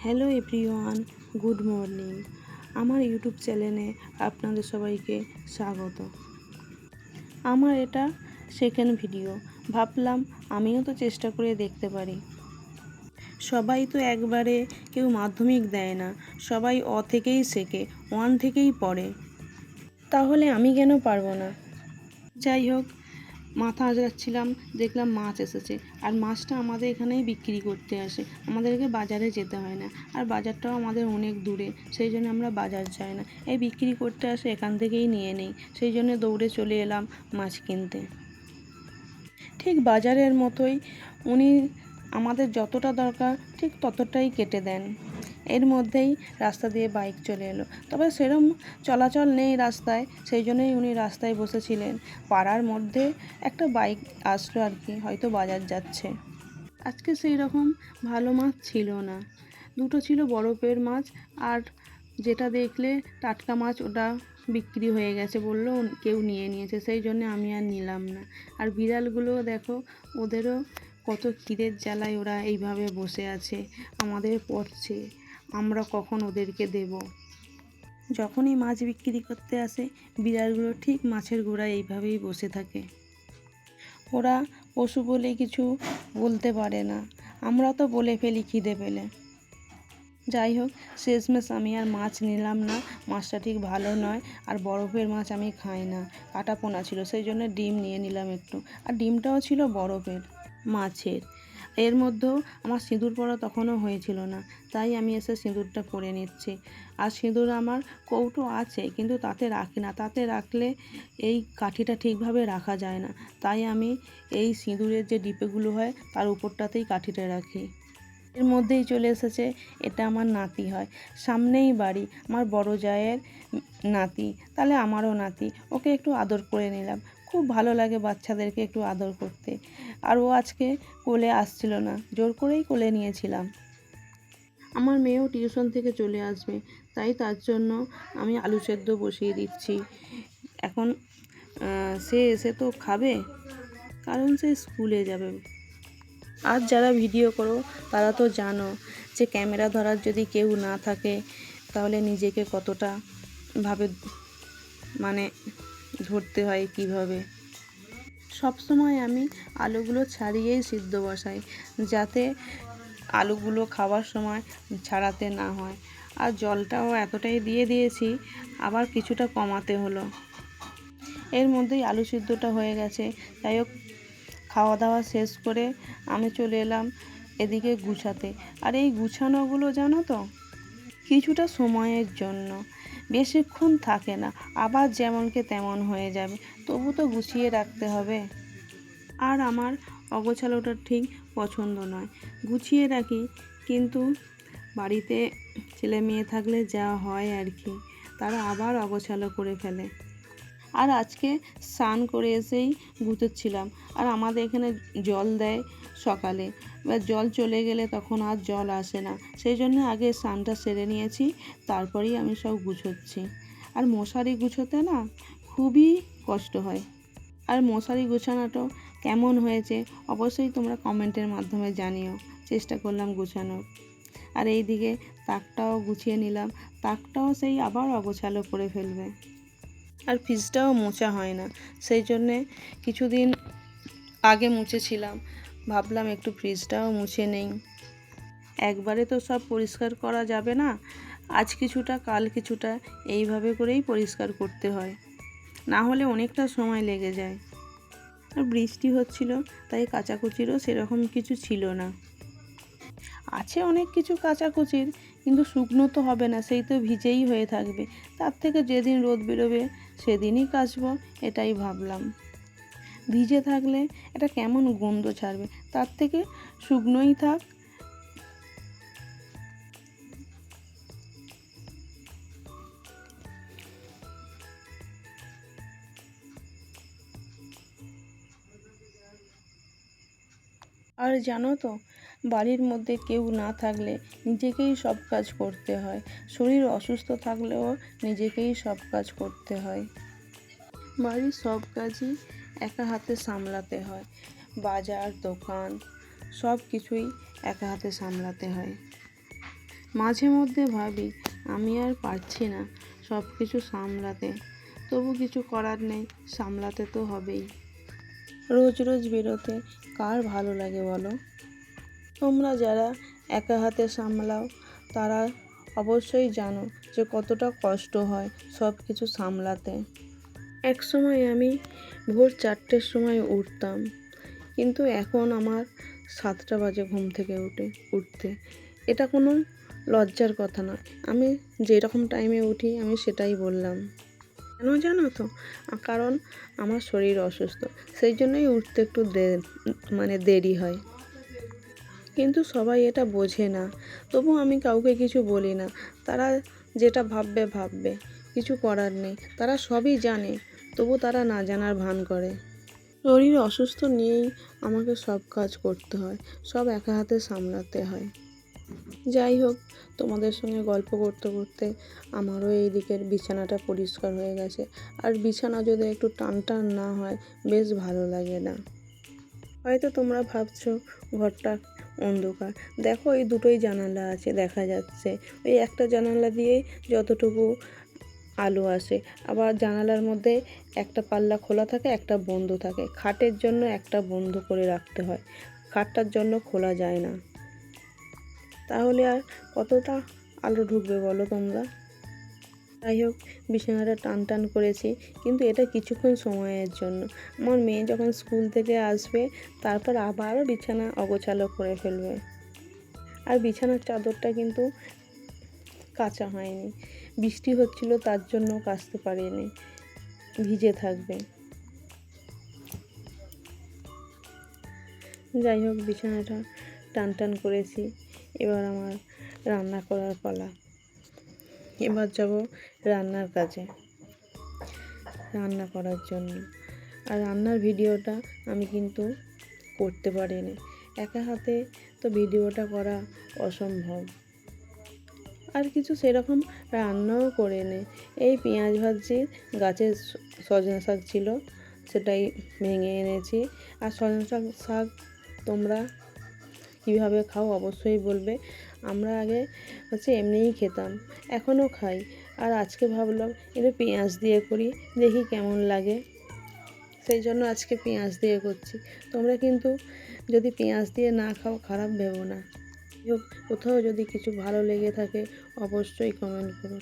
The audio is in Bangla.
Hello everyone, good morning. আমার ইউটিউব চ্যানেলে আপনাদের সবাইকে স্বাগত। আমার এটা সেকেন্ড ভিডিও। ভাবলাম আমিও তো চেষ্টা করে দেখতে পারি। সবাই তো একবারে কেউ মাধ্যমিক দেয় না, সবাই থেকেই শেখে, ওয়ান থেকেই পড়ে। তাহলে আমি কেন পারবো না? যাই হোক, মাথা আঁচড়াচ্ছিলাম, দেখলাম মাছ এসেছে। আর মাছটা আমাদের এখানেই বিক্রি করতে আসে, আমাদেরকে বাজারে যেতে হয় না। আর বাজারটাও আমাদের অনেক দূরে, সেই জন্য আমরা বাজার যাই না। এই বিক্রি করতে আসে, এখান থেকেই নিয়ে নেই। সেই জন্য দৌড়ে চলে এলাম মাছ কিনতে। ঠিক বাজারের মতোই উনি আমাদের যতটা দরকার ঠিক ততটাই কেটে দেন। এর মধ্যেই রাস্তা দিয়ে বাইক চলে এলো, তবে সেরম চলাচল নেই রাস্তায়, সেই জন্যই উনি রাস্তায় বসেছিলেন। পাড়ার মধ্যে একটা বাইক আসলো আর কি, হয়তো বাজার যাচ্ছে। আজকে সেই রকম ভালো মাছ ছিল না, দুটো ছিল বরফের মাছ, আর যেটা দেখলে টাটকা মাছ ওটা বিক্রি হয়ে গেছে, বললো কেউ নিয়ে নিয়েছে, সেই জন্য আমি আর নিলাম না। আর বিড়ালগুলো দেখো, ওদেরও কত খিদের জ্বালায় ওরা এইভাবে বসে আছে, আমাদের পড়ছে, আমরা কখন ওদেরকে দেব। যখনই মাছ বিক্রি করতে আসে, বিড়ালগুলো ঠিক মাছের গোড়ায় এইভাবেই বসে থাকে। ওরা পশু বলে কিছু বলতে পারে না, আমরা তো বলে ফেলি খিদে পেলে। যাই হোক, শেষমেশ আমি আর মাছ নিলাম না, মাছটা ঠিক ভালো নয়, আর বরফের মাছ আমি খাই না, কাটা পোনা ছিল, সেই জন্য ডিম নিয়ে নিলাম একটু। আর ডিমটাও ছিল বরফের মাছের। এর মধ্যেও আমার সিঁদুর পরা তখনও হয়েছিল না, তাই আমি এসে সিঁদুরটা পরে নিচ্ছি। আর সিঁদুর আমার কৌটো আছে, কিন্তু তাতে রাখি না, তাতে রাখলে এই কাঠিটা ঠিকভাবে রাখা যায় না, তাই আমি এই সিঁদুরের যে ডিপেগুলো হয় তার উপরটাতেই কাঠিটা রাখি। এর মধ্যেই চলে এসেছে, এটা আমার নাতি হয়, সামনেই বাড়ি, আমার বড় জায়ের নাতি, তাহলে আমারও নাতি, ওকে একটু আদর করে নিলাম। খুব ভালো লাগে বাচ্চাদেরকে একটু আদর করতে। আর ও আজকে কোলে আসছিল না, জোর করেই কোলে নিয়েছিলাম। আমার মেয়েও টিউশন থেকে চলে আসবে, তাই তার জন্য আমি আলু সেদ্ধ বসিয়ে দিচ্ছি। এখন সে এসে তো খাবে, কারণ সে স্কুলে যাবে। আর যারা ভিডিও করো তারা তো জানো যে ক্যামেরা ধরার যদি কেউ না থাকে তাহলে নিজেকে কতটা ভাবে মানে ধরতে হয় কিভাবে। সবসময় আমি আলুগুলো ছাড়িয়েই সিদ্ধ বসাই, যাতে আলুগুলো খাওয়ার সময় ছাড়াতে না হয়। আর জলটাও এতটাই দিয়ে দিয়েছি, আবার কিছুটা কমাতে হলো। এর মধ্যেই আলু সিদ্ধটা হয়ে গেছে। যাই হোক, খাওয়া দাওয়া শেষ করে আমি চলে এলাম এদিকে গুছাতে। আর এই গুছানোগুলো জানো তো, কিছুটা সময়ের জন্য, বেশিক্ষণ থাকে না, আবার যেমনকে তেমন হয়ে যাবে, তবু তো গুছিয়ে রাখতে হবে। আর আমার অগোছালোটা ঠিক পছন্দ নয়, গুছিয়ে রাখি, কিন্তু বাড়িতে ছেলে মেয়ে থাকলে যা হয় আর কি, তারা আবার অগোছালো করে ফেলে। আর আজকে স্নান করে এসেই গুছোচ্ছিলাম। আর আমাদের এখানে জল দেয় সকালে, এবার জল চলে গেলে তখন আর জল আসে না, সেই জন্য আগে স্নানটা সেরে নিয়েছি, তারপরেই আমি সব গুছোচ্ছি। আর মশারি গুছোতে না খুবই কষ্ট হয়। আর মশারি গুছানোটাও কেমন হয়েছে অবশ্যই তোমরা কমেন্টের মাধ্যমে জানিও, চেষ্টা করলাম গুছানোর। আর এই দিকে তাকটাও গুছিয়ে নিলাম, তাকটাও সেই আবার অগোছালো করে ফেলবে। আর ফ্রিজটাও মোছা হয় না, সেই জন্যে কিছুদিন আগে মুছেছিলাম, ভাবলাম একটু ফ্রিজটাও মুছে নেই। একবারে তো সব পরিষ্কার করা যাবে না, আজ কিছুটা কাল কিছুটা, এইভাবে করেই পরিষ্কার করতে হয়, না হলে অনেকটা সময় লেগে যায়। আর বৃষ্টি হচ্ছিল, তাই কাচাকুচিরও সেরকম কিছু ছিল না। আছে অনেক কিছু কাচাকুচির, কিন্তু শুকনো তো হবে না, সেই তো ভিজেই হয়ে থাকবে, তার থেকে যেদিন রোদ বেরোবে সেদিনই কাচবো, এটাই ভাবলাম। ভিজে থাকলে এটা কেমন গন্ধ ছাড়বে, তার থেকে শুকনোই থাক। আর জানো তো, বাড়ির মধ্যে কেউ না থাকলে নিজেকেই সব কাজ করতে হয়, শরীর অসুস্থ থাকলেও নিজেকেই সব কাজ করতে হয়। বাড়ির সব কাজই একা হাতে সামলাতে হয়, বাজার দোকান সব কিছুই একা হাতে সামলাতে হয়। মাঝে মধ্যে ভাবি আমি আর পারছি না সব কিছু সামলাতে, তবু কিছু করার নেই, সামলাতে তো হবেই। রোজ রোজ বেরোতে কার ভালো লাগে বলো? তোমরা যারা একা হাতে সামলাও তারা অবশ্যই জানো যে কতটা কষ্ট হয় সব কিছু সামলাতে। এক সময় আমি ভোর 4টের সময় উঠতাম, কিন্তু এখন আমার 7টা বাজে ঘুম থেকে উঠতে। এটা কোনো লজ্জার কথা নয়, আমি যেরকম টাইমে উঠি আমি সেটাই বললাম। কেন জানো তো? কারণ আমার শরীর অসুস্থ, সেই জন্যই উঠতে একটু দেরি হয়। কিন্তু সবাই এটা বোঝে না, তবু আমি কাউকে কিছু বলি না। তারা যেটা ভাববে, কিছু করার নেই। তারা সবই জানে, তবু তারা না জানার ভান করে। শরীর অসুস্থ নিয়েই আমাকে সব কাজ করতে হয়, সব একা হাতে সামলাতে হয়। যাই হোক, তোমাদের সঙ্গে গল্প করতে করতে আমারও এই দিকের বিছানাটা পরিষ্কার হয়ে গেছে। আর বিছানা যদি একটু টান না হয় বেশ ভালো লাগে না। হয়তো তোমরা ভাবছো ঘরটা অন্ধকার, দেখো এই দুটোই জানালা আছে, দেখা যাচ্ছে। ওই একটা জানালা দিয়েই যতটুকু আলো আসে, আবার জানালার মধ্যে একটা পাল্লা খোলা থাকে, একটা বন্ধ থাকে। খাটের জন্য একটা বন্ধ করে রাখতে হয়, খাটটার জন্য খোলা যায় না। তাহলে আর কতটা আলো ঢুকবে বলো তোমরা? যাই হোক, বিছানাটা টান করেছি, কিন্তু এটা কিছুক্ষণ সময়ের জন্য। আমার মেয়ে যখন স্কুল থেকে আসবে তারপর আবারও বিছানা অগোছালো করে ফেলবে। আর বিছানার চাদরটা কিন্তু কাচা হয়নি, বৃষ্টি হচ্ছিল তার জন্য কাচতে পারিনি, ভিজে থাকবে। যাই হোক, বিছানাটা টান করেছি, এবার আমার রান্না করার পালা। এবার যাব রান্নার কাজে, রান্না করার জন্য। আর রান্নার ভিডিওটা আমি কিন্তু করতে পারিনি, একা হাতে তো ভিডিওটা করা অসম্ভব। আর কিছু সেরকম রান্নাও করিনি। এই পেঁয়াজ ভাজছি, গাছের সজনে শাক ছিল সেটাই ভেঙে এনেছি। আর সজনে শাক তোমরা কীভাবে খাও অবশ্যই বলবে। আমরা আগে এমনিই খেতাম, এখনও খাই। আর আজকে ভাবলাম একটু পেঁয়াজ দিয়ে করি, দেখি কেমন লাগে, সেই জন্য আজকে পেঁয়াজ দিয়ে করছি। তোমরা কিন্তু যদি পেঁয়াজ দিয়ে না খাও খারাপ ভেবো না। কোথাও যদি কিছু ভালো লেগে থাকে অবশ্যই কমেন্ট করো।